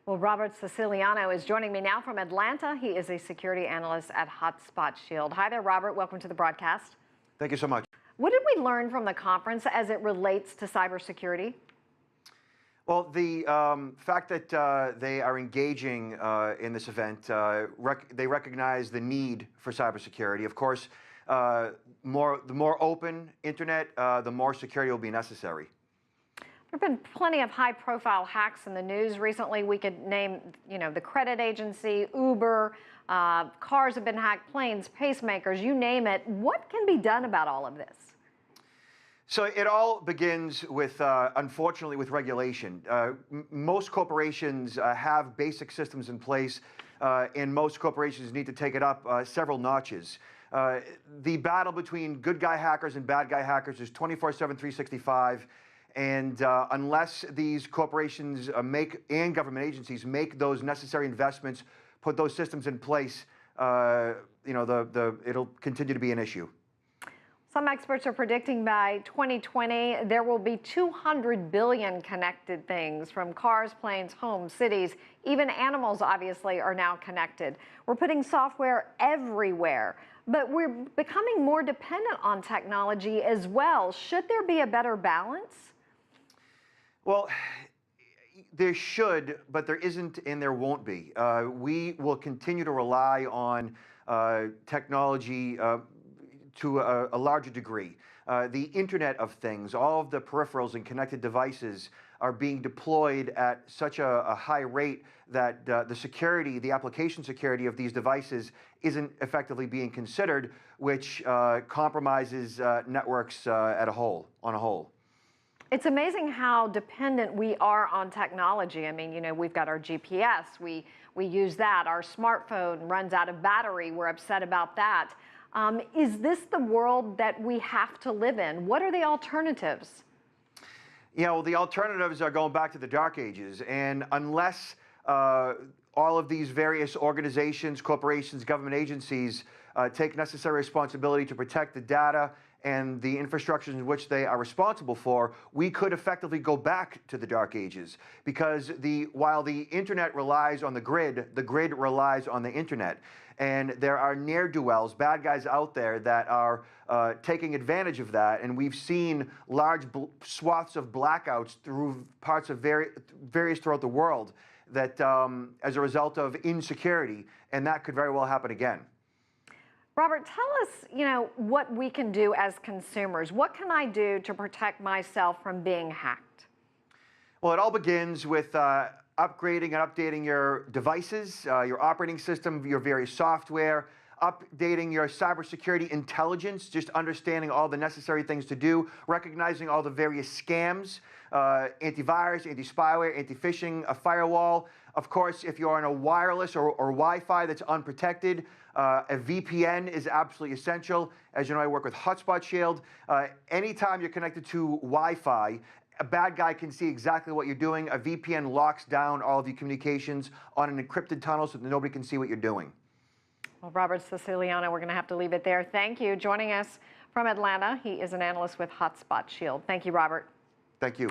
Well, Robert Siciliano is joining me now from Atlanta. He is a security analyst at Hotspot Shield. Hi there, Robert. Welcome to the broadcast. Thank you so much. What did we learn from the conference as it relates to cybersecurity? Well, the fact that they are engaging in this event, they recognize the need for cybersecurity. Of course, the more open internet, the more security will be necessary. There have been plenty of high-profile hacks in the news recently. We could name, the credit agency, Uber, cars have been hacked, planes, pacemakers, you name it. What can be done about all of this? So it all begins with, unfortunately, with regulation. Most corporations have basic systems in place, and most corporations need to take it up several notches. The battle between good guy hackers and bad guy hackers is 24/7, 365. And unless these corporations and government agencies make those necessary investments, put those systems in place, it'll continue to be an issue. Some experts are predicting by 2020 there will be 200 billion connected things, from cars, planes, homes, cities, even animals obviously are now connected. We're putting software everywhere, but we're becoming more dependent on technology as well. Should there be a better balance? Well, there should, but there isn't and there won't be. We will continue to rely on technology to a larger degree. The Internet of Things, all of the peripherals and connected devices are being deployed at such a high rate that the security, the application security of these devices isn't effectively being considered, which compromises networks on a whole. It's amazing how dependent we are on technology. I mean, we've got our GPS, we use that. Our smartphone runs out of battery, we're upset about that. Is this the world that we have to live in? What are the alternatives? Well, the alternatives are going back to the dark ages. And unless all of these various organizations, corporations, government agencies take necessary responsibility to protect the data and the infrastructures in which they are responsible for, we could effectively go back to the dark ages. Because while the internet relies on the grid relies on the internet. And there are ne'er-do-wells, bad guys out there that are taking advantage of that. And we've seen large swaths of blackouts through parts of various throughout the world that as a result of insecurity, and that could very well happen again. Robert, tell us, what we can do as consumers. What can I do to protect myself from being hacked? Well, it all begins with upgrading and updating your devices, your operating system, your various software, updating your cybersecurity intelligence, just understanding all the necessary things to do, recognizing all the various scams, antivirus, anti-spyware, anti-phishing, a firewall. Of course, if you're on a wireless or Wi-Fi that's unprotected, a VPN is absolutely essential. As you know, I work with Hotspot Shield. Anytime you're connected to Wi-Fi, a bad guy can see exactly what you're doing. A VPN locks down all of your communications on an encrypted tunnel so that nobody can see what you're doing. Well, Robert Siciliano, we're going to have to leave it there. Thank you. Joining us from Atlanta, he is an analyst with Hotspot Shield. Thank you, Robert. Thank you.